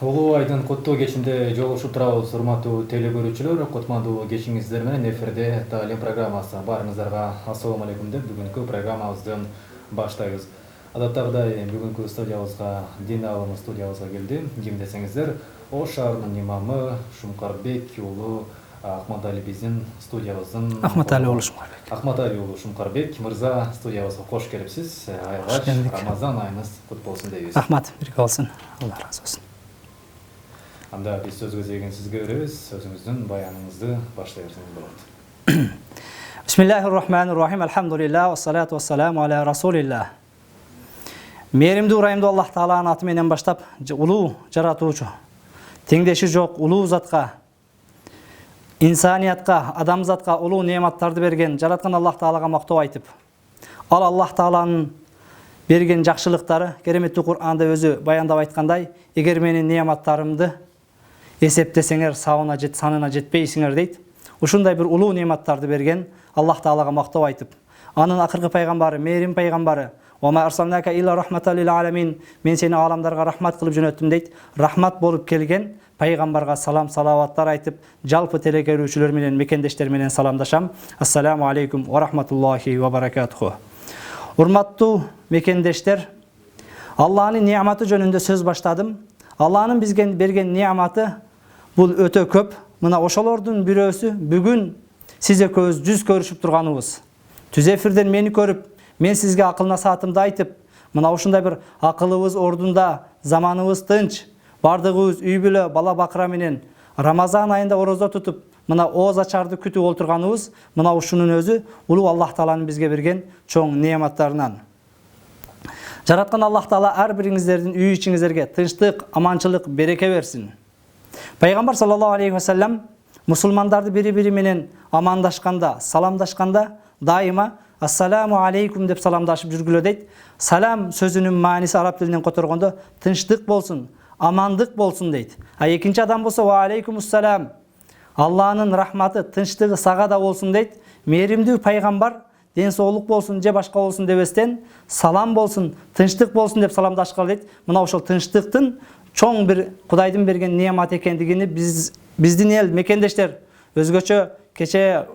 Улуу айдын куттуу кечинде жолугушуп турабыз, урматтуу телекөрүүчүлөр. Кутмандуу кечиңиздер менен эфирде Таалим программасы. Баарыңыздарга ассалому алейкум деп бүгүнкү программабызды баштайбыз. Адаттагыдай бүгүнкү студиябызга дин алымы студиябызга келди. Ким десеңиздер, Ош шаарынын имамы Шумкарбек уулу Акматали биздин студиябыздын Акматали уулу Шумкарбек. Акматали уулу Шумкарбек мырза студиябызга кош келипсиз. Айылгач Рамазан айыңыз кут болсун дейбиз. Рахмат, бирге болсун. Алла разы болсун. Анда биз сөз кезегин сизге беребиз. Сөзүңүздүн баяныңызды баштай берсеңиз болот. Бисмиллахир-рахманир-рахим. Алхамдулилlah, вассалату вассаламу аля расулилlah. Мээримдүү урайымдуу Аллах Тааланын аты менен баштап, улуу жаратуучу, теңдеши жок улуу затка, инсаниятка, адамзатка улуу неаматтарды берген, жараткан Аллах Таалага мактоо айтып, ал Аллах Тааланын берген жакшылыктары кереметтүү Кур'анда өзү баяндап айткандай, эгер менин неаматтарымды эсептесеңер санына жетпейсиңер дейт. Ушундай бир улуу неаматтарды берген Аллах Таалага мактоо айтып, анын акыркы пайгамбары, мээрим пайгамбары, "Ва арсалнака илля рахматал лил аламин", мен сени аламдарга рахмат кылып жөнөттүм дейт. Рахмат болуп келген пайгамбарга салам салаваттар айтып, жалпы телекөрүүчүлөр менен, мекендештер менен саламдашам. Ассаламу алейкум ва рахматуллахи ва баракатуху. Урматтуу мекендештер, Аллахнын неаматы жөнүндө сөз баштадым. Аллахнын бизге берген неаматы бул өтө көп. Мына ошолордун бирөөсү бүгүн сиз экөөбүз жүз көрүшүп турганыбыз. Түз эфирден мени көрүп, мен сизге акыл насаатымды айтып, мына ушундай бир акылыбыз ордунда, заманыбыз тынч, бардыгыбыз үй бүлө, бала бакыра менен Рамазан айында орозо тутуп, мына ооз ачарды күтүп олтурганыбыз, мына ушунун өзү улуу Аллах Тааланын бизге берген чоң неаматтарынан. Жараткан Аллах Таала ар бириңиздердин үй ичиңиздерге тынчтык, аманчылык, береке берсин. Пайгамбар саллаллаху алейхи ва саллям мусулмандарды бири-бири менен амандашканда, саламдашканда дайыма ассаламу алейкум деп саламдашып жүргүлө дейт. Салам сөзүнүн мааниси араб тилинен которгондо тынчтык болсун, амандык болсун дейт. А экинчи адам болсо ва алейкумуссалам, Аллахнын рахматы, тынчтыгы сага да болсун дейт. Мээримдүү пайгамбар ден соолук болсун же башка болсун дебестен салам болсун, тынчтык болсун деп саламдашкан дейт. Мына ошол тынчтыктын чоң бир Кудайдын берген неамат экендигини биздин эл мекендештер өзгөчө кече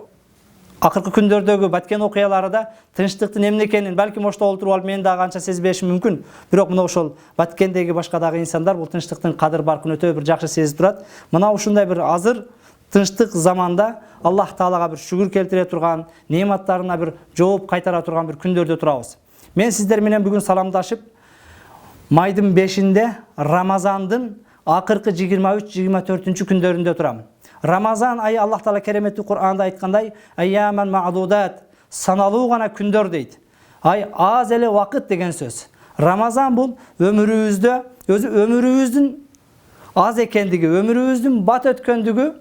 акыркы күндөрдөгү баткен окуяларда тынчтыктын эмне экенин балким ошто олтуруп алып мен дагы канча сезбешим мүмкүн. Бирок мына ошол баткендеги башка дагы инсандар бул тынчтыктын кадыр баркын өтө бир жакшы сезип турат. Мына ушундай бир азыр тынчтык заманда Аллах Таалага бир шүгүр келтире турган, неаматтарына бир жооп кайтара турган бир күндөрдө турабыз. Мен сиздер менен бүгүн саламдашып, майдын 5-inde Рамазандын акыркы 23-24 күндөрүндө турам. Рамазан айы Аллах Таала кереметтүү Кур'анда айткандай, айяман ма'дудат, саналуу гана күндөр дейт. Ай аз эле вакыт деген сөз. Рамазан бул өмүрүбүздө, өзү өмүрүбүздүн аз экендиги, өмүрүбүздүн бат өткөндүгү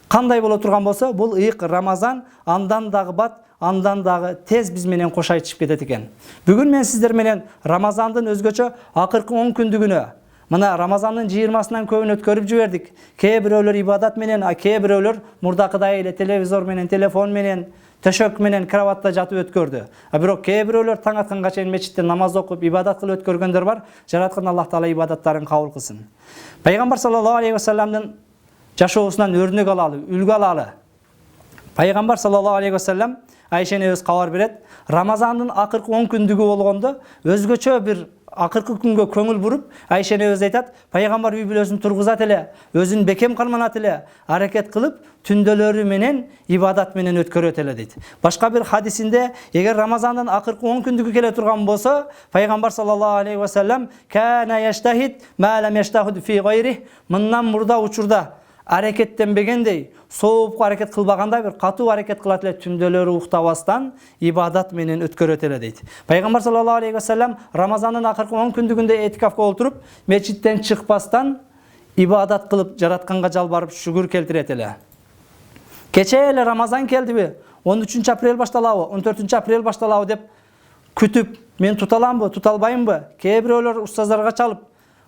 кандай боло турган болсо, бул ыйык Рамазан андан дагы бат, андан дагы тез биз менен кош айтышып кетет экен. Бүгүн мен сиздер менен Рамазандын өзгөчө акыркы 10 күндүгүнө, мына Рамазандын 20-сынан көбүн өткөрүп жибердик. Кээ бирөөлөр ибадат менен, а кээ бирөөлөр мурдакыдай эле телевизор менен, телефон менен, төшөк менен кроватта жатып өткөрдү. А бирок кээ бирөөлөр таң атканга чейин мечитте намаз окуп, ибадат кылып өткөргөндөр бар. Жараткан Аллах Таала ибадаттарын кабыл кылсын. Пайгамбар саллаллаху алейхи ва салламдын жашоосунан өрнөк алалы, үлгү алалы. Пайгамбар саллаллаху алейхи ва саллям Айшенебиз кабар берет. Рамазандын акыркы 10 күндүгү болгондо өзгөчө бир акыркы күнгө көңүл буруп, Айшенебиз айтат, пайгамбар үй бүлөсүн тургузат эле, өзүн бекем карманат эле, аракет кылып, түндөлөрү менен ибадат менен өткөрөт эле дейт. Башка бир хадисинде, эгер Рамазандын акыркы 10 күндүгү келе турган болсо, пайгамбар саллаллаху алейхи ва саллям кана яштахид ма лам яштахид фи гайри, мындан мурда учурда аракеттенбегендей, соопку аракет кылбагандай бир катуу аракет кылат эле, түндөлөрү уктабастан ибадат менен өткөрөт эле дейт. Пайгамбар саллаллаху алейхи ва саллям Рамазандын акыркы 10 күндүгүндө этикафка олтуруп, мечиттен чыкпастан ибадат кылып, жаратканга жалбарып шүгүр келтирет эле. Кече эле Рамазан келдиби? 13 апрель башталабы, 14 апрель башталабы деп күтүп, мен туталамбы, туталбаймбы? Кээ бирөөлөр устаздарга чалып,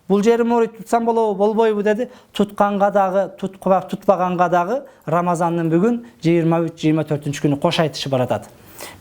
бул жерим ооруйт, тутсам болобу, болбойбу деди. Тутканга дагы, тутпаганга дагы Рамазандын бүгүн 23-24 күнү кош айтышы баратат.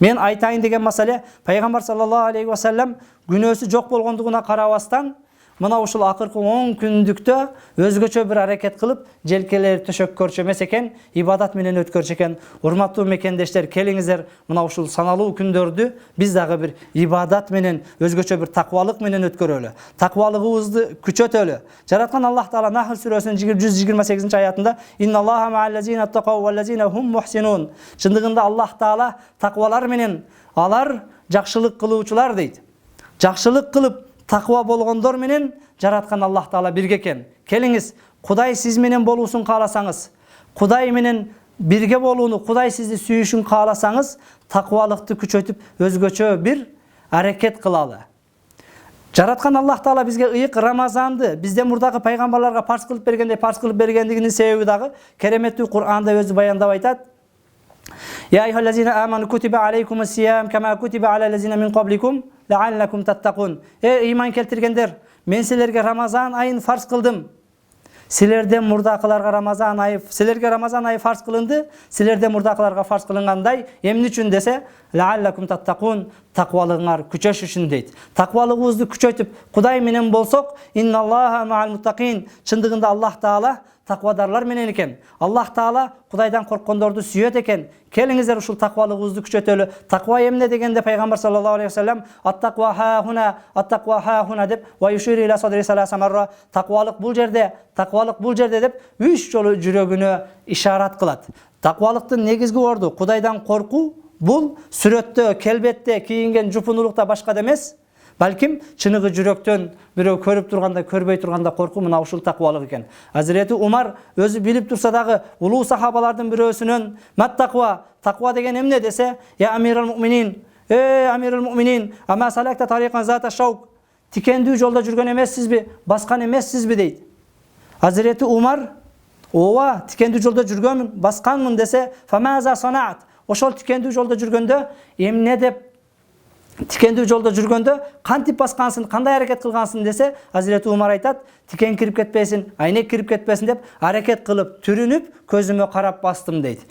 Мен айтайын деген маселе, пайгамбар саллаллаху алейхи ва саллям күнөөсү жок болгондугуна карабастан мына ушул акыркы 10 күндүктө өзгөчө бир аракет кылып, желкелери төшөк көрчү эмес экен, ибадат менен өткөрчү экен. Урматтуу мекендештер, келиңиздер, мына ушул саналуу күндөрдү биз дагы бир ибадат менен, өзгөчө бир таквалык менен өткөрөлү. Таквалыгыбызды күчөтөлү. Жараткан Аллах Таала Нахл сүрөсүнүн 128-аятында «Инналлаха ма'аллазина тақау валлазина хум мухсинун». Чындыгында Аллах Таала таквалар менен, алар жакшылык кылуучулар дейт. Жакшылык кылып таква болгондор менен жараткан Аллах Таала бирге экен. Келиңиз, Кудай сиз менен болуусун кааласаңыз, Кудай менен бирге болууну, Кудай сизди сүйүшүн кааласаңыз, таквалыкты күчөтүп өзгөчө бир аракет кылалы. Жараткан Аллах Таала бизге ыйык Рамазанды бизден мурдагы пайгамбарларга парз кылып бергендигинин себеби дагы кереметтүү Кур'анда өзү баяндап айтат. Я айюхаллазина аману кутиба алейкумус сиям кама кутиба алаллазина мин кабликум лааллакум таттакун. Ыйман келтиргендер, мен силерге Рамазан айын фарз кылдым. Силерден мурдакыларга Рамазан айы фарз кылынды, силерден мурдакыларга фарз кылынгандай, эмне үчүн десе, лааллакум таттакун, таквалыгыңар күчөш үчүн дейт. Таквалыгыбызды күчөтүп, Кудай менен болсок, инналлаха маал муттакин, чындыгында Аллах Таала таквадарлар менен экен. Аллах Таала Кудайдан корккондорду сүйөт экен. Келиңиздер ушул таквалыгыбызды күчөтөлү. Таква эмне дегенде пайгамбар саллаллаху алейхи вассалам аттаква ха хуна деп ва юшири ила садри саласа марра, таквалык бул жерде деп 3 жолу жүрөгүнө ишарат кылат. Таквалыктын негизги орду Кудайдан коркуу, бул сүрөттө, келбетте, кийинген жупунулукта башка эмес, балким чыныгы жүрөктөн бирөө көрүп турганда, көрбөй турганда коркуу, мына ушул таквалык экен. Азирети Умар өзү билип турса дагы улуу сахабалардын бирөөсүнөн маттаква, таква деген эмне десе, я амирал муъминин, амирал муъминин, ама салакта тарикан зата шаук, тикендүү жолдо жүргөн эмессизби, баскан эмессизби дейт. Азирети Умар, ооба, тикендүү жолдо жүргөнмүн, басканмын десе, фамаза санаат, ошол тикендүү жолдо жүргөндө эмне деп, тикендүү жолдо жүргөндө кантип баскансың, кандай аракет кылгансың десе, Азирети Умар айтат, тикен кирип кетпесин, айнек кирип кетпесин деп аракет кылып, түрүнүп, көзүмө карап бастым дейт.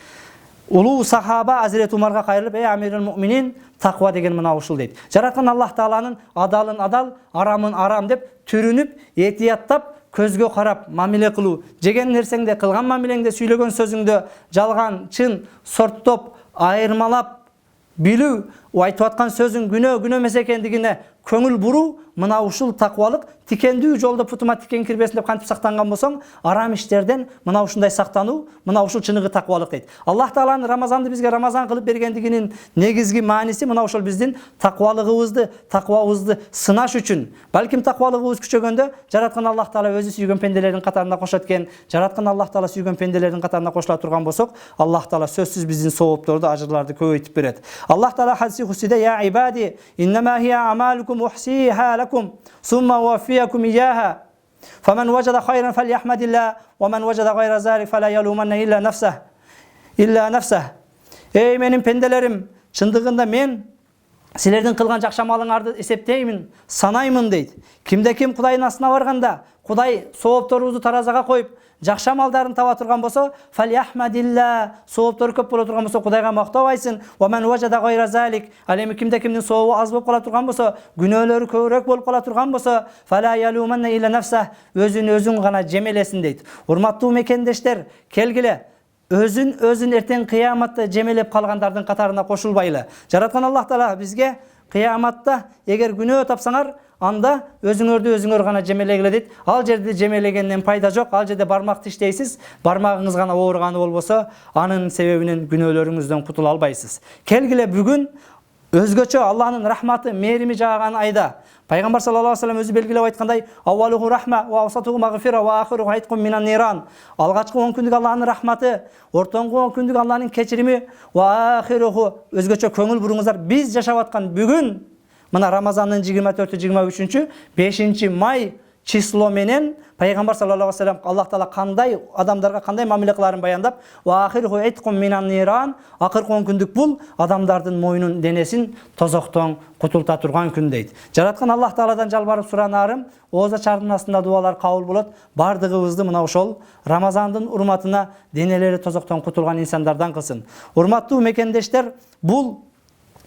Улуу сахаба Азирети Умарга кайрылып, амирул муъминин, таква деген мына ушул дейт. Жараткан Аллах Тааланын адалын адал, арамын арам деп түрүнүп, этияттап, көзгө карап мамиле кылуу, жеген нерсеңде, кылган мамилеңде, сүйлөгөн сөзүңдө жалган, чын сорттоп, айырмалап билүү, айтып аткан сөзүң күнөө эмес экендигине көңүл буруу, мына ушул таквалык. Тикендүү жолдо путума тикен кирбесин деп кантип сактанган болсоң, арам иштерден мына ушундай сактануу, мына ушул чыныгы таквалык дейт. Аллах Тааланын Рамазанды бизге Рамазан кылып бергендигинин негизги мааниси мына ушул биздин таквалыгыбызды, таквабызды сынаш үчүн. Балким таквалыгыбыз күчөгөндө жараткан Аллах Таала өзү сүйгөн пенделердин катарына кошот экен. Жараткан Аллах Таала сүйгөн пенделердин катарына кошула турган болсок, Аллах Таала сөзсүз биздин соопторду, ажырларды көбөйтүп берет. Аллах Таала хадиси кудсиде я ибади иннама хия амалукум ухсиха лакум сумма уаффиякум ияха фаман важада хайран фальяхмадилла ва ман важада гайра залик фала ялуманна илля нафсах. Эй менин пенделерим, чындыгында мен силердин кылган жакшы амалыңарды эсептеймин, санаймын дейт. Кимде ким Кудайдын астына барганда, Кудай соопторубузду таразага коюп, жакшы амалдарын таба турган болсо, фальяхмадилла, сооптору көп боло турган болсо Кудайга мактабайсың. Ва ман важада гайра залик, ал эми кимде кимдин сообу аз болуп кала турган болсо, күнөөлөрү көбүрөөк болуп кала турган болсо, фала ялуманна илля нафсах, өзүн гана жемелесин дейт. Урматтуу мекендештер, келгиле, өзүн эртең кыяматта жемелеп калгандардын катарына кошулбайлы. Жараткан Аллах Таала бизге кыяматта эгер күнөө тапсаңар, анда өзүңөр гана жемелегиле дейт. Ал жерде жемелегенден пайда жок. Ал жерде бармак тиштейсиз, бармагыңыз гана ооруганы болбосо, анын себебинен күнөөлөрүңүздөн кутула албайсыз. Келгиле бүгүн өзгөчө Аллахнын рахматы, мээрими жааган айда. Пайгамбар саллаллаху алейхи вассалам өзү белгилеп айткандай, аввалуху рахма ва авсатуху магфира ва ахируху айтқум минан ниран. Алгачкы 10 күндүк Аллахнын рахматы, ортоңку 10 күндүк Аллахнын кечирими ва ахируху өзгөчө көңүл буруңуздар. Биз жашап аткан бүгүн мына Рамазандын 24-23 5 май число менен Пайгамбар саллаллаху алейхи вассалам Аллах Таала кандай адамдарга кандай мамиле кыларын баяндап, ва ахируху айтқум минан ниран, акыркы 10 күндүк бул адамдардын мойнун денесин тозоктон кутулта турган күн дейт. Жараткан Аллах Тааладан жалбарып суранарым, ооза чардын астында дуалар кабыл болот. Бардыгыбызды мына ошол Рамазандын урматына денелери тозоктон кутулган инсандардан кылсын. Урматтуу мекендештер, бул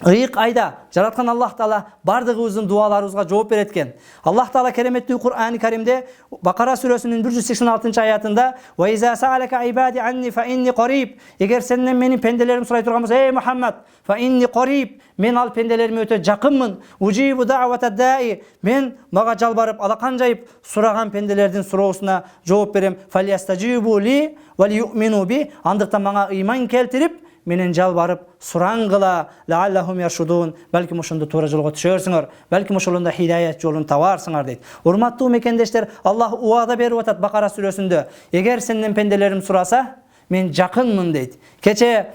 Ыйык айда жараткан Аллах Таала бардыгыбыздын дуаларыбызга жооп берет экен. Аллах Таала кереметтүү Кур'ани Каримде Бакара сүрөсүнүн 186-аятында "Ва иза саалака ибади анни фа инни qarib" эгер сенден менин пенделерим сурай турган болсо, ey Мухаммад, фа инни qarib, мен ал пенделериме өтө жакынмын. Ужибу да'вата даи, мен мага жалбарып, алакан жайып сураган пенделердин суроосуна жооп берем. Фалиястажибу ли ва лиюмину би, андыктан мага ыйман келтирип, менен жалбарып сураңгыла, лааллахум яршудун, балким ошондо туура жолго түшөрсүңөр, балким ошондо хидаят жолун табарсыңар дейт. Урматтуу мекендештер, Аллах уада берип атат Бакара сүрөсүндө. Эгер сенден пенделерим сураса, мен жакынмын дейт. Кече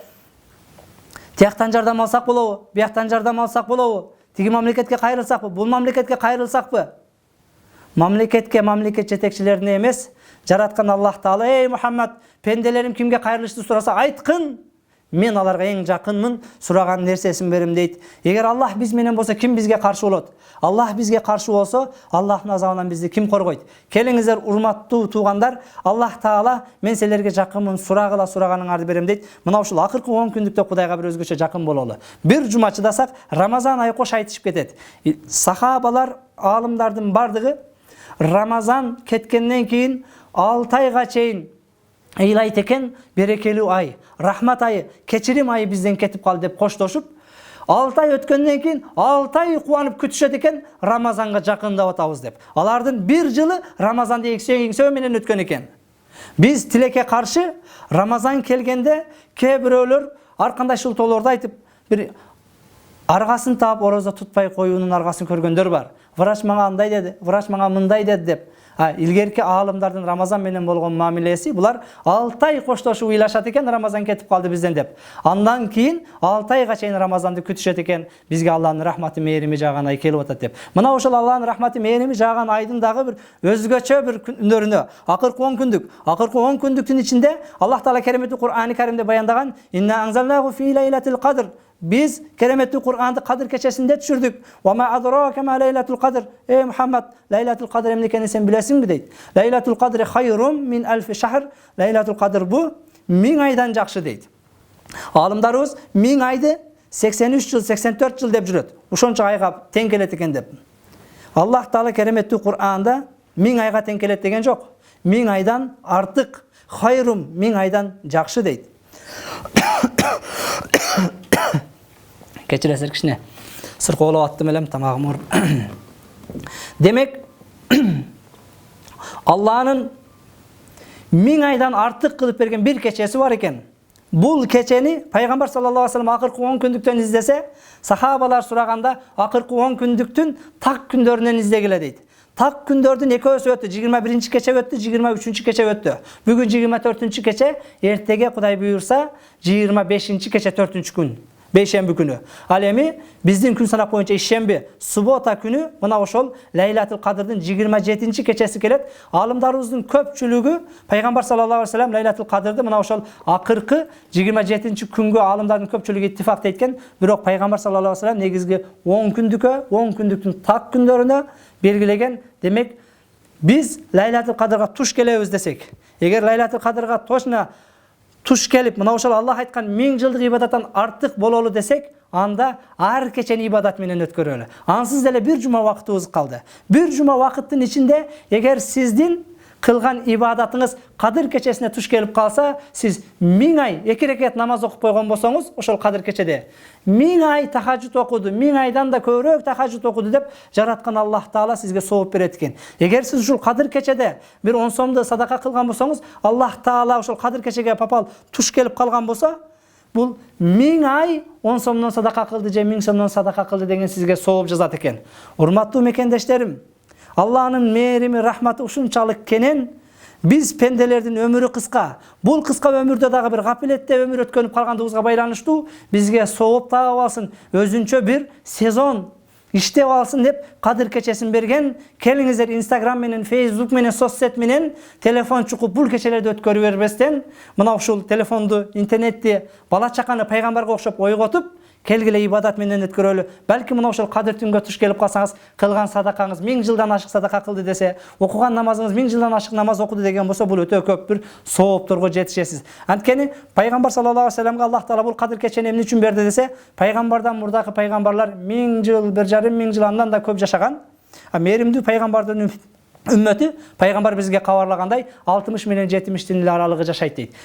тияктан жардам алсак болобу, бияктан жардам алсак болобу, тиги мамлекетке кайрылсакпы, бул мамлекетке кайрылсакпы? Мамлекет жетекчилерине эмес, жараткан Аллах Таала, ey Мухаммад, пенделерим кимге кайрылышты сураса, айткын, мен аларга эң жакынмын, сураган нерсесин берем дейт. Эгер Аллах биз менен болсо, ким бизге каршы болот? Аллах бизге каршы болсо, Аллахтын азабынан бизди ким коргойт? Келиңиздер, урматтуу туугандар, Аллах Таала мен силерге жакынмын, сурагыла, сураганыңарды берем дейт. Мына ушул акыркы 10 күндүктө Кудайга бир өзгөчө жакын бололу. Бир жума чыдасак, Рамазан айы кош айтышып кетет. Сахабалар, аалымдардын бардыгы Рамазан кеткенден кийин 6 айга чейин ыйлайт экен, берекелүү ай, рахмат айы, кечирим айы бизден кетип калды деп коштошуп, 6 ай өткөндөн кийин 6 ай кубанып күтүшөт экен, Рамазанга жакындап атабыз деп. Алардын бир жылы Рамазанды эксөө менен өткөн экен. Биз тилекке каршы Рамазан келгенде кээ бирөөлөр ар кандай шылтоолорду айтып, бир аргасын таап орозо тутпай коюунун аргасын көргөндөр бар. Врач мага андай деди, врач мага мындай деди деп. Илгерки аалымдардын Рамазан менен болгон мамилеси, булар 6 ай коштошуп ыйлашат экен, Рамазан кетип калды бизден деп. Андан кийин 6 айга чейин Рамазанды күтүшөт экен, бизге Аллахтын рахматы, мээрими жааган ай келип атат деп. Мына ошол Аллахтын рахматы, мээрими жааган айдын дагы бир өзгөчө бир күндөрүнө, акыркы 10 күндүк, акыркы 10 күндүктүн ичинде Аллах Таала кереметтүү Кур'ани Каримде баяндаган: "Инна анзалнаху фи лайлатил кадр", biz keremеттүү Kur'an'ды Кадыр кечесинде түшүрдүк. Ва ма адрака ма лайлатул кадр. Ey Muhammed, Laylatul Qadr emlikeni sen bilesinmi deydi. Laylatul Qadr hayrun min alf shahr. Laylatul Qadr bu 1000 aydan жакшы deydi. Alımlarımız 1000 aydı 83 yıl, 84 yıl dep жүрөт. Ошончо айга тең келет экен деп. Аллах Таала кереметтүү Kur'an'da 1000 айга тең келет деген жок. 1000 айдан артык, хайрум 1000 айдан жакшы дейди. Кечиресиз кичине сыркоолоп аттым элем, тамагым ооруп. Демек, Аллахнын 1000 айдан артык кылып берген бир кечеси бар экен. Бул кечени Пайгамбар саллаллаху алейхи вассалам акыркы 10 күндүктөн издесе, сахабалар сураганда акыркы 10 күндүктүн так күндөрүнөн издегиле дейт. Так күндөрдүн экөөсү өттү, 21 кече өттү, 23 кече өттү. Бүгүн 24 кече, эртеге Кудай буйурса 25 кече 4 күн. Бейшемби күнү. Ал эми биздин күн санак боюнча ишемби, субота күнү мына ошол Лайлатул Кадрдын 27 кечеси келет. Алымдарыбыздын көпчүлүгү Пайгамбар саллаллаху алейхи вассалам Лайлатул Кадрды мына ошол акыркы 27 күнгө алымдардын көпчүлүгү иттифак эткен. Бирок Пайгамбар саллаллаху алейхи вассалам негизги 10 күндүктүн так күндөрүнө белгилеген. Демек, биз Лайлатул Кадрга туш келебиз десек, эгер Лайлатул Кадрга точно туш келип, мына ошол Аллах айткан 1000 жылдык ибадаттан артык бололу десек, анда ар кечени ибадат менен өткөрөлү. Ансыз деле бир жума вакытыбыз калды. Бир жума вакыттын ичинде эгер сиздин кылган ибадатыңыз Кадыр кечесине туш келип калса, сиз 1000 ай 2 рекет намаз окуп койгон болсоңуз, ошол Кадыр кечеде 1000 ай тахажжуд окуду, 1000 айдан да көбүрөөк тахажжуд окуду деп жараткан Аллах Таала сизге сооп берет экен. Эгер сиз ушул Кадыр кечеде бир 10 сомду садака кылган болсоңуз, Аллах Таала ошол Кадыр кечеге папал туш келип калган болсо, бул 1000 ай 10 сомдон садака кылды же 1000 сомдон садака кылды деген сизге сооп жазат экен. Урматтуу мекендештерим, Аллахнын мээрими, рахматы ушунчалык кенен, биз пенделердин өмүрү кыска. Бул кыска өмүрдө дагы бир гапилетте өмүр өткөнүп калгандыгыбызга байланыштуу бизге сооп таап алсын, өзүнчө бир сезон иштеп алсын деп Кадыр кечесин берген. Келиңиздер Instagram менен, Facebook менен, соцсет менен телефон чукуп бул кечелерди өткөрүп бербестен, мына ушул телефонду, интернетти, бала чаканы пайгамбарга окшоп ойготуп, келгиле ибадат менен өткөрөлү. Балким мына ошол кадыр түнгө туш келип калсаңыз, кылган садакаңыз 1000 жылдан ашык садака кылды десе, окуган намазыңыз 1000 жылдан ашык намаз окуду деген болсо, бул өтө көп бир соопторго жетишесиз. Анткени пайгамбар саллаллаху алейхи вассаламга Аллах таала бул кадыр кечени эмне үчүн берди десе, пайгамбардан мурдакы пайгамбарлар 1000 жыл, 1,5 жыл андан да көп жашаган. Мээримдүү пайгамбардын үммөтү пайгамбар бизге кабарлагандай 60 менен 70 ил аралыгы жашайт дейт.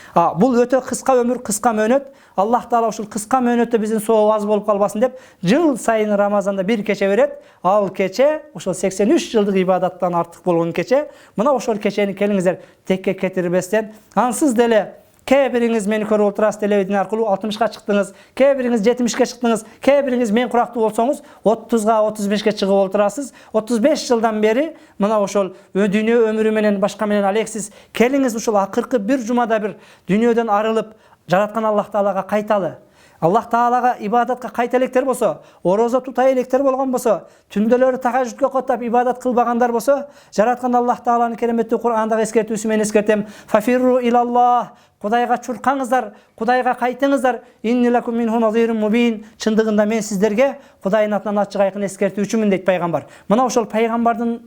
Бул өтө кыска өмүр, кыска мөөнөт. Аллах таала ушул кыска мөөнөттө биздин сообу аз болуп калбасын деп, жыл сайын Рамазанда бир кече берет. Ал кече ошол 83 жылдык ибадаттан артык болгон кече. Мына ошол кечени келиңиздер текке кетирбестен, ансыз деле кээ бириңиз мени көрүп отурасыз телевидение аркылуу 60ка чыктыңыз, кээ бириңиз 70ке чыктыңыз, кээ бириңиз мен курактуу болсоңуз 30га 35ке чыгып отурасыз. 35 жылдан бери мына ошол дүйнө өмүрү менен башка менен алексиз. Келиңиз ушул акыркы бир жумада бир дүйнөдөн арылып жараткан Аллах таалага кайталы. Аллах таалага ибадатка кайта электер болсо, орозо тута электер болгон болсо, түндөлөрү тахажжудка коттап ибадат кылбагандар болсо, жараткан Аллах тааланын кереметтүү Кур'андагы эскертүүсү менен эскертем. Фафирру илаллах. Кудайга чуркаңыздар, Кудайга кайтыңыздар. Инни лакум минху назирун мубин. Чындыгында мен сиздерге Кудайдын атынан ачык айкын эскертүүчүмүн дейт пайгамбар. Мына ошол пайгамбардын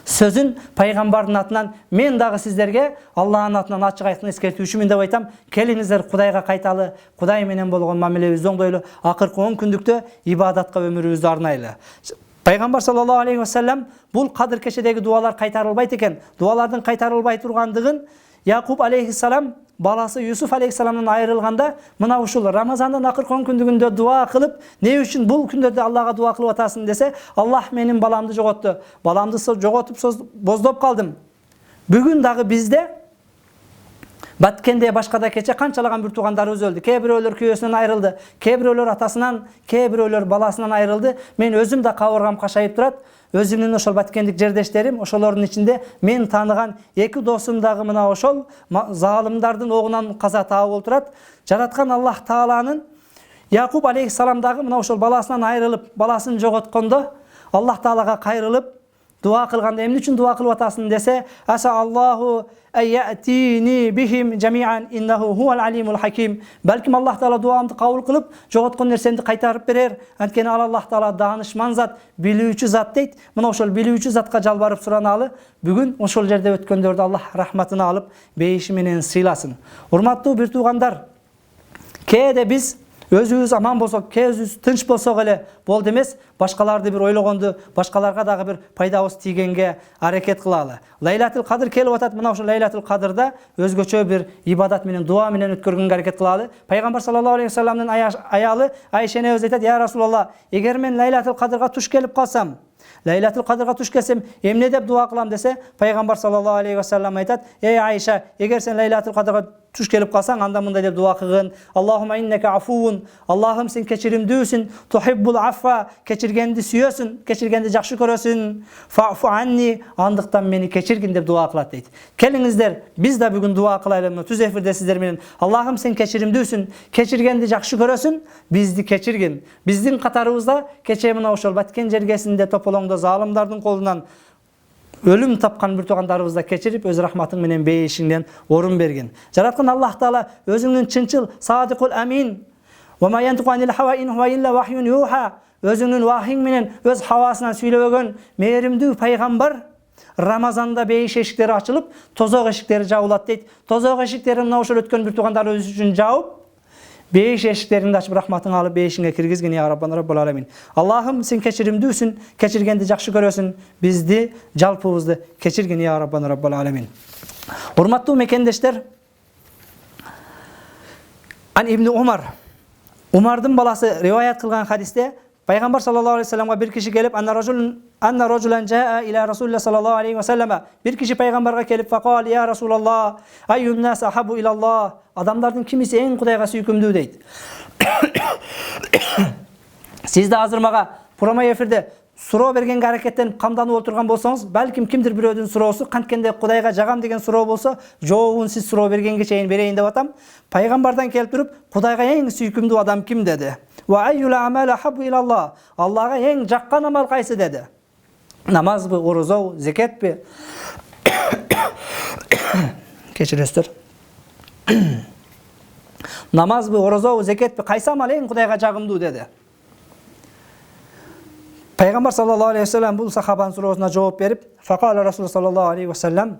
сөзүн пайгамбардын атынан мен дагы сиздерге Аллахтын атынан ачык айкын эскертүүчүмүн деп айтам. Келиңиздер Кудайга кайталы, Кудай менен болгон мамилебизди оңдойлу, акыркы 10 күндүктө ибадатка өмүрүбүздү арнайлы. Пайгамбар саллаллаху алейхи вассалам бул кадыр кечедеги дуалар кайтарылбайт экен. Дуалардын кайтарылбай тургандыгын Якуб алейхиссалам баласы Юсуф алейхиссаламдан айрылганда мына ушул Рамазандын акыркы 10 күндүгүндө дуа кылып, не үчүн бул күндөрдө Аллага дуа кылып атасың десе, Аллах менин баламды жоготту. Баламды жоготуп боздоп калдым. Бүгүн дагы бизде Баткенде башкада кече канчалаган бир туугандарыбыз өлдү. Кээ бирөөлөр күйөөсүнөн айрылды, кээ бирөөлөр атасынан, кээ бирөөлөр баласынан айрылды. Мен өзүм да кабыргам кашайып турат. Өзүмдүн ошол баткендик жердештерим, ошолордун ичинде мен тааныган 2 досум дагы мына ошол залымдардын огунан каза таап олтурат. Жараткан Аллах тааланын Якуб алейхиссалам дагы мына ошол баласынан айрылып, баласын жоготкондо Аллах таалага кайрылып дуа кылганда эмне үчүн дуа кылып атасың десе, аса Аллаху ayatini bihim jami'an innahu huwal alimul hakim. Balkim Alloh taolo duomni qabul qilib, jo'g'otgan narsamni qaytarib berer. Antkeni Alloh taolo danishman zat, biluvchi zat deydi. Mana o'shol biluvchi zatga jalbarib suranalı. Bugun o'shol жерде o'tkandörde Alloh rahmatini olib, beyishi menen siylasin. Hurmatli bir tuğandar, keyde biz özümüz aman bolsok, özümüz tınç bolsok ele boldu emes, başkalardı bir oylogondu, başkalarga dagı bir paydabız тийгенге hareket kılalı. Laylatul Qadr kelip atat, mına ошо Laylatul Qadrda özgöçö bir ibadat menen, dua menen ötkөргөнгө hareket kılalı. Peygamber sallallahu aleyhi ve sellem'nin ayalı Ayşe'ne öz aytat, ya Rasulullah, eger men Laylatul Qadrga tuş kelip kalsam, Laylatul Qadrga tuş kelsem, emne dep dua kılam dese, Peygamber sallallahu aleyhi ve sellem aytat, ey Ayşe, eger sen Laylatul Qadrga tuş kelip kalsan, anda mında dep dua kılgın. Allahumma inneke afuvun, Allah'ım sen keçirimdüsün, tuhibbul affa, keçirgendi süyösün, keçirgendi jakşı körösün, fa'fu anni, andıktan meni keçirgin dep dua kılat deydi. Kelingizler, biz de bugün dua kılayalım, tüz efirde sizler menen, Allah'ım sen keçirimdüsün, keçirgendi jakşı körösün, bizdi keçirgin. Bizdin katarыбызda keçe mına ошол Баткен жергесинде Тополоңдо залымдардын колунан ölüm tapkan bir tuğandarыбызda keçirip öz rahmatın menen beyişinden orun bergin. Jaratkın Allah Taala özünün çınçıl, sadikul amin. Ve ma yantiqu anil hawa in huwa illa vahyun yuha. Özünün vahyin menen öz havasынан süylöbөгөн mehrimdүү paygambar Ramazanda beyiş eşikleri açılıp tozok eşikleri jabılat deyt. Tozok eşikleri mına ошол өткөн bir tuğandarыбыз үчүн жабып beyiş eşiklerini açıp rahmatını alıp beyişine kirgizgin ya Rabbana Rabbul Alamin. Allah'ım sen keçirimdüsün, keçirgendi jakşı görösün, bizdi, jalpыбызды keçirgin ya Rabbana Rabbul Alamin. Hurmatlı mekendeşler, an İbni Umar'dın balası rivayet kılgan hadiste, Peygamber sallallahu aleyhi ve sellem'e bir kişi gelip anna rajulan jaa ila Resulullah sallallahu aleyhi ve selleme, bir kişi peygamberge gelip faqal ya Resulallah ayyun nas ahabu ila Allah, adamlardan kimisi en Kudayga süykümdүү deydi. Siz de hazır maga programa efirde суроо берген аракеттенip камданып отурган болсоңуз, балким кимдир бирөөдүн суроосу канткенде Кудайга жагам деген суроо болсо, жообун сиз суроо бергенге чейин берейин деп атам. Пайгамбардан келип туруп, Кудайга эң сүйкүмдүү адам ким деди? Ва айюл амал ахабу илаллах. Аллага эң жаккан амал кайсы деди? Намазбы, орозобу, зекетпи? Кечиресиздер. Намазбы, орозобы, зекетпи, кайсы амал эң Кудайга жагымдуу деди. Пайгамбар саллаллаху алейхи ва саллям бул сахабанын суроосуна жооп берип, факала Расул саллаллаху алейхи ва саллям: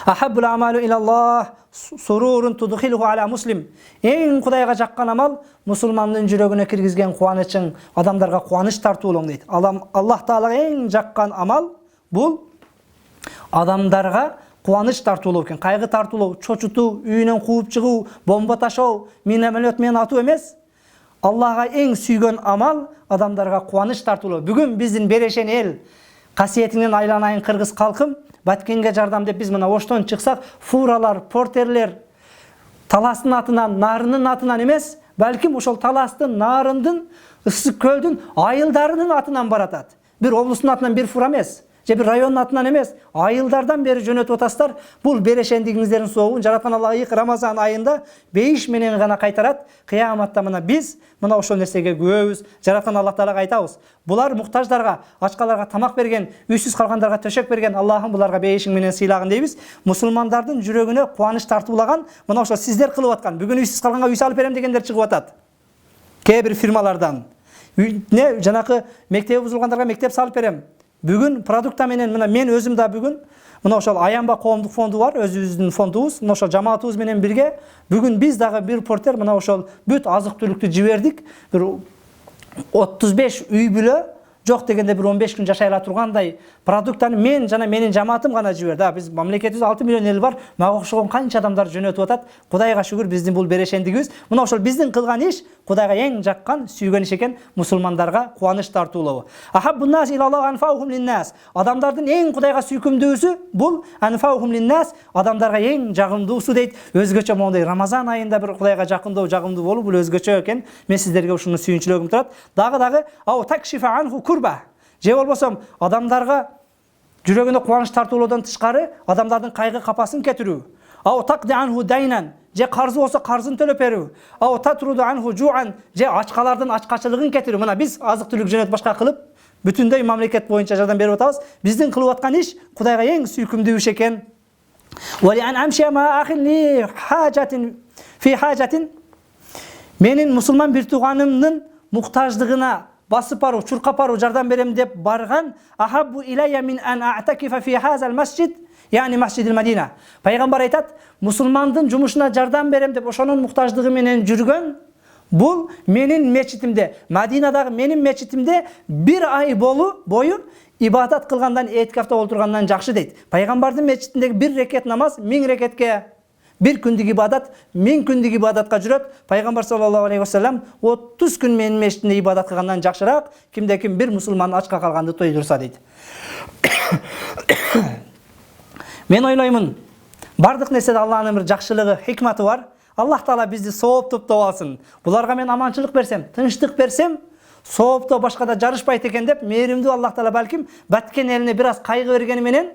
"Ахаббул амалу илаллах сурурун tudkhilhu ala muslim." Эң Кудайга жаккан амал мусулмандын жүрөгүнө киргизген кубанычың, адамдарга кубаныч тартуулоң дейт. Аллах Таалага эң жаккан амал бул адамдарга кубаныч тартуулоо экен. Кайгы тартуулоо, чочутуу, үйүнөн кууп чыгуу, бомба ташоо, миномет менен атуу эмес. Аллага эң сүйгөн амал адамдарга кубаныч тартуулоо. Бүгүн биздин берешен эл, касиетинен айланайын кыргыз калкым, Баткенге жардам деп биз мына Оштон чыксак, фуралар, портерлер таластын атынан, нарынын атынан эмес, балким ошол таластын, нарындын, ысык көлдүн айылдарынын атынан баратат. Бир облустун атынан бир фура эмес, же бир райондун атынан эмес, айылдардан бери жөнөтүп атасыздар. Бул берешендигиңиздердин соогун жараткан Аллах ыйык Рамазан айында бейиш менен гана кайтарат. Кыяматта мына биз мына ошол нерсеге күбөбүз. Жараткан Аллах Таалага айтабыз: булар муктаждарга, ачкаларга тамак берген, үйсүз калгандарга төшөк берген. Аллахым буларга бейишиң менен сыйлагын дейбиз. Мусулмандардын жүрөгүнө кубаныч тартуулаган, мына ошол сиздер кылып аткан. Бүгүн үйсүз калганга үй салып берем дегендер чыгып атат. Кээ бир фирмалардан. Жанакы мектеби бузулгандарга мектеп салып берем. Бүгүн продукта менен мына мен өзүм да бүгүн мына ошол Аянба коомдук фонду бар, өзүбүздүн фондубуз, мына ошол жамаатыбыз менен бирге бүгүн биз дагы бир портер мына ошол бүт азык-түлүктү жибердик. Бир 35 үй бүлө жок дегенде бир 15 күн жашай ала тургандай продуктаны мен жана менин жамаатым гана жиберди. Биз мамлекетибиз 6 миллион эл бар, мага окшогон канча адамдар жөнөтүп атат. Кудайга шүгүр биздин бул берешендигибиз. Мына ошол биздин кылган иш Кудайга эң жаккан, сүйгөн иш экен, мусулмандарга кубаныч тартуулоо. Ахаббун нас илаллах анфаухум линнас. Адамдардын эң Кудайга сүйкүмдүүсү бул анфаухум линнас, адамдарга эң жагымдуусу дейт. Өзгөчө моундай Рамазан айында бир Кудайга жакындуу болуу бул өзгөчө экен. Мен сиздерге ушуну сүйүнчүлөгүм турат. Дагы ау такшифа анху курба. Же болбосом адамдарга жүрөгүнө кубаныч тартуулоодон тышкары адамдардын кайгы капасын кетирүү. Ау тaqdi anhu daynan, же карзы болсо карзын төлөп берүү. Ау татруду anhu ju'an, же ачкалардын ачкачылыгын кетирүү. Мына биз азык-түлүк жөнөт башка кылып бүтүндөй мамлекет боюнча жардам берип атабыз. Биздин кылып аткан иш Кудайга эң сүйкүмдүү иш экен. Wali an amshi ma akhin li hajatin fi hajatin. Менин мусулман бир тууганымдын муктаждыгына басып баруу, чуркап баруу, жардам берем деп барган. Ахаббу иlayya min an a'takifa fi hazal masjid, яни Масжидил Мадина. Пайгамбар айтат, мусулмандын жумушуна жардам берем деп ошонун муктаждыгы менен жүргөн бул менин мечитимде, Мадинадагы менин мечитимде бир ай бою ибадат кылгандан, этикафта олтургандан жакшы дейт. Пайгамбардын мечитиндеги бир рекет намаз 1000 рекетке, бир күндүк ибадат 1000 күндүк ибадатка жүрөт. Пайгамбар саллаллаху алейхи ва саллям 30 күн менин мечитимде ибадат кылгандан жакшыраак, кимде ким бир мусулман ачка калганды тойдурса дейт. Мен ойлоймун, бардык нерседе Аллахтын бир жакшылыгы, хикматы бар. Аллах Таала бизди сооптоп алсын. Буларга мен аманчылык берсем, тынчтык берсем, соопто башкада жарышпайт экен деп, мээримдүү Аллах Таала балким Баткен элине бир аз кайгы бергени менен,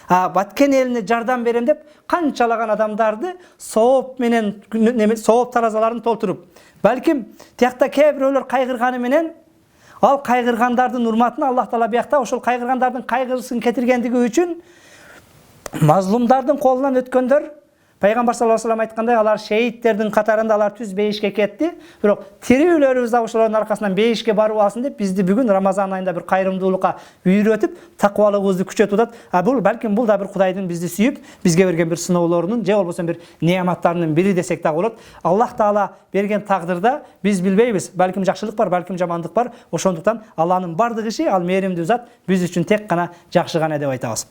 Баткен элине жардам берем деп, канчалаган адамдарды сооп менен, сооп таразаларын толтуруп, балким тиякта кээ бирөөлөр кайгырганы менен, ал кайгыргандардын урматына Аллах Таала биякта ошол кайгыргандардын кайгысын кетиргендиги үчүн мазлумдардын колунан өткөндөр, Пайгамбар саллаллаху алейхи ва саллям айткандай, алар шейттердин катарында алар түз бейишке кетти. Бирок тирүүлөрүбүз да ошолордун аркасынан бейишке барып алсын деп, бизди бүгүн Рамазан айында бир кайрымдуулукка үйрөтүп, таквалыгыбызды күчөтүп атат. Бул балким бул да бир Кудайдын бизди сүйүп, бизге берген бир сыноолорунун, же болбосо бир неаматтарынын бири десек да болот. Аллах Таала берген тагдырда биз билбейбиз. Балким жакшылык бар, балким жамандык бар. Ошондуктан Алланын бардык иши, ал мээримдүү зат биз үчүн тек гана жакшы гана деп айтабыз.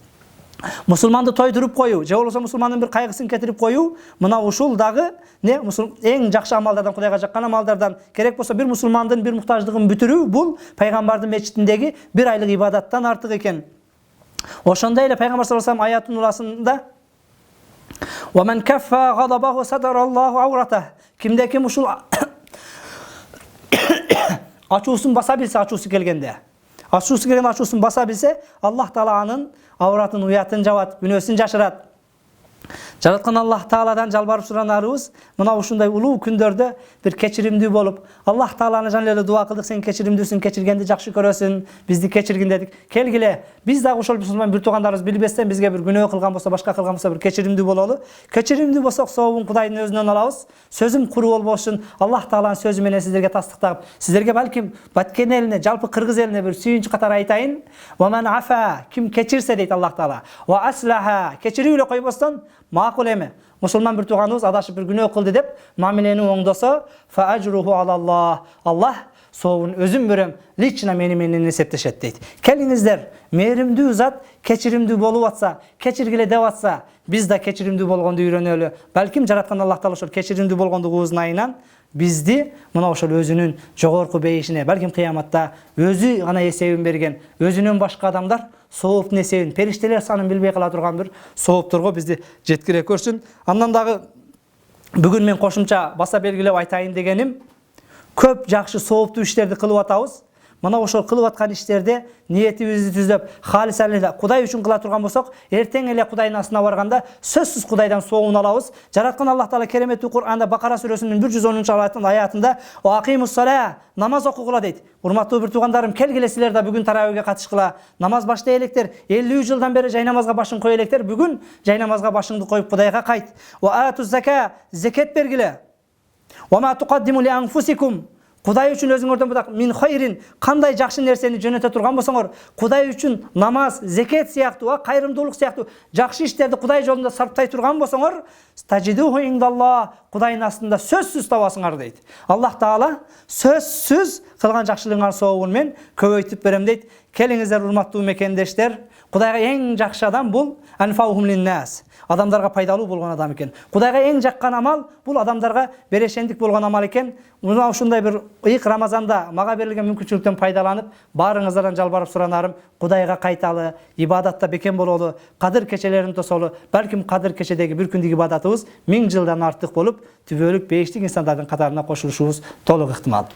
Мусулманды тойдуруп коюу, же болбосо мусулмандын бир кайгысын кетирип коюу, мына ушул дагы эң жакшы амалдардан, Кудайга жаккан амалдардан. Керек болсо бир мусулмандын бир муктаждыгын бүтүрүү, бул пайгамбардын мечитиндеги бир айлык ибадаттан артык экен. Ошондой эле Пайгамбар саллаллаху алейхи ва саллям аятын уласында "Ва ман каффа гадабаху садараллаху ауратah". Кимде ким ушул ачуусун баса билсе, ачуусу келгенде, ачуусун баса билсе, Аллах Таала анын авратын, уятын жабат, күнөөсүн жашырат. Жараткан Аллах Тааладан жалбарып суранарыбыз мына ушундай улуу күндөрдө бир кечиримдүү болуп, Аллах Тааланы жана эле дуа кылдык, сен кечиримдүүсүң, кечиргенди жакшы көрөсүң, бизди кечиргин дедик. Келгиле, биз дагы ошол мусулман бир туугандарыбыз билбестен бизге бир күнөө кылган болсо, башка кылган болсо бир кечиримдүү бололу. Кечиримдүү болсок, сообун Кудайдын өзүнөн алабыз. Сөзүм куру болбошун, Аллах Тааланын сөзү менен сиздерге тастыктап, сиздерге балким Баткен элине, жалпы кыргыз элине бир сүйүнч катары айтайын. Ва ман афа, ким кечирсе дейт Аллах Таала. Ва аслаха, кечирип эле койбостон макул эме. Мусулман бир тууганыбыз адашып бир күнөө кылды деп мамилени оңдосо, фа ажруху алаллах. Аллах сообун өзүм берем, лично менен эсептешет дейт. Келиңиздер, мээримдүү зат кечиримдүү болуп атса, кечиргиле деп атса, биз да кечиримдүү болгонду үйрөнөлү. Балким жараткан Аллах Таала ошол кечиримдүү болгондугубуздун айынан бизди мына ошол өзүнүн жогорку бейишине, балким кыяматта өзү гана эсебин берген, өзүнөн башка адамдар сооптун эсебин, периштелер санын билбей кала турган бир соопторго бизди жеткире көрсүн. Андан дагы бүгүн мен кошумча баса белгилеп айтайын дегеним, көп жакшы сооптуу иштерди кылып атабыз. Мына ошол кылып аткан иштерде ниетибизди түзөп, халисан эле Кудай үчүн кыла турган болсок, эртең эле Кудайдын астына барганда сөзсүз Кудайдан сообун алабыз. Жараткан Аллах Таала кереметтүү Кур'анда Бакара сүрөсүнүн 110-аятында "Акимус сала", намаз окугула дейт. Урматтуу бир туугандарым, келгиле силер да бүгүн таравиге катышкыла. Намаз баштай электер. 50 жылдан бери жай намазга башын кое электер. Бүгүн жай намазга башыңды коюп Кудайга кайт. "Ва атуз зака", закат бергиле. "Ва ма туқаддиму ли анфусикум", Кудай үчүн өзүңөрдөн бутак мин хайрин, кандай жакшы нерсени жөнөтө турган болсоңор, Кудай үчүн намаз, закат сыяктуу, кайрымдуулук сыяктуу жакшы иштерди Кудай жолунда сарптай турган болсоңор, стажидуху индаллах, Кудайдын астында сөзсүз табасыңар дейт. Аллах Таала сөзсүз кылган жакшылыгыңар сообун мен көбөйтүп берем дейт. Келиңиздер урматтуу мекендештер, Кудайга эң жакшы адам бул анфаухум линнас. Адамдарга пайдалуу болгон адам экен. Кудайга эң жаккан амал бул адамдарга берешендик болгон амал экен. Мына ушундай бир ыйык Рамазанда мага берилген мүмкүнчүлүктөн пайдаланып, баарыңыздардан жалбарып суранарым, Кудайга кайталы, ибадатта бекем бололу, кадыр кечелерин тосолу. Балким кадыр кечедеги бир күндүк ибадатыбыз 1000 жылдан артык болуп, түбөлүк бейиштик инсандардын катарына кошулушубуз толук ыктымал.